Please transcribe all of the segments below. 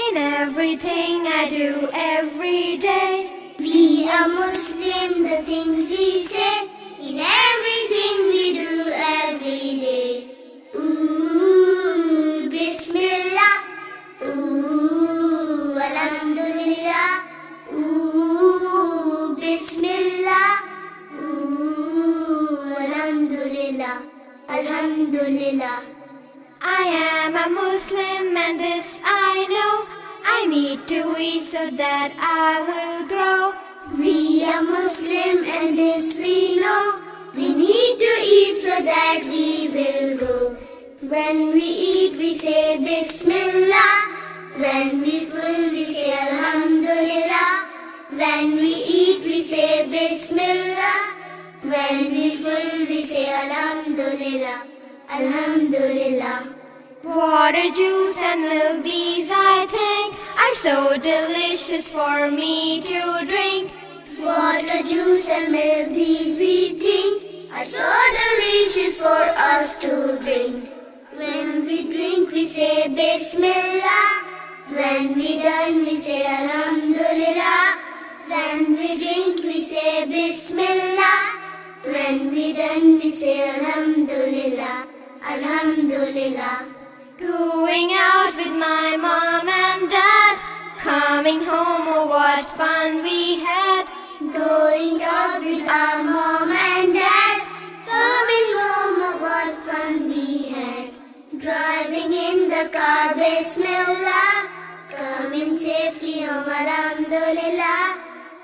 in everything I do every day. We are Muslim, the things we say, in everything we do every day. Ooh, Bismillah. Ooh, Alhamdulillah. Ooh, Bismillah. Ooh, Alhamdulillah. Alhamdulillah. I am a Muslim and this I know. I need to eat so that I will grow. We are Muslim and this we know. We need to eat so that we will grow. When we eat we say Bismillah. When we full we say Alhamdulillah. When we eat we say Bismillah. When we full we say Alhamdulillah. Alhamdulillah. Water, juice and milk, these I think are so delicious for me to drink. Water, juice and milk, these we think are so delicious for us to drink. When we drink we say Bismillah. When we done we say Alhamdulillah. When we drink we say Bismillah. When we done we say Alhamdulillah. Alhamdulillah. Going out with my mom and dad, coming home, oh what fun we had. Going out with our mom and dad, coming home, oh what fun we had. Driving in the car, Bismillah. Coming safely home, Alhamdulillah.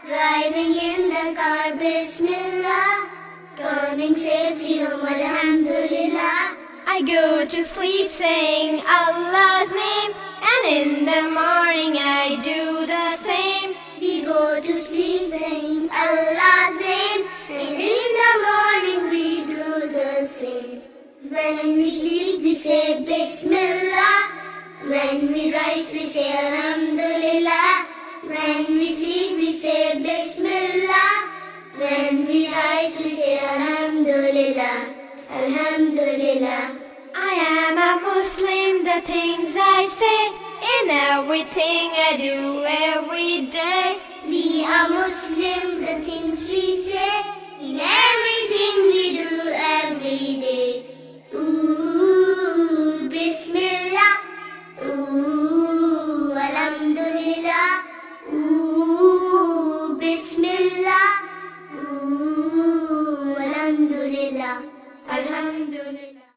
Driving in the car, Bismillah. Coming safely home, Alhamdulillah. I go to sleep saying Allah's name, and in the morning I do the same. We go to sleep saying Allah's name, and in the morning we do the same. When we sleep we say Bismillah. When we rise we say Alhamdulillah. When we sleep we say Bismillah. When we rise we say Alhamdulillah. Alhamdulillah. I am a Muslim, the things I say, in everything I do every day. We are Muslim, the things we say, in everything we do every day. Ooh, Bismillah. Ooh, Alhamdulillah. Ooh, Bismillah. Ooh, Alhamdulillah. Alhamdulillah.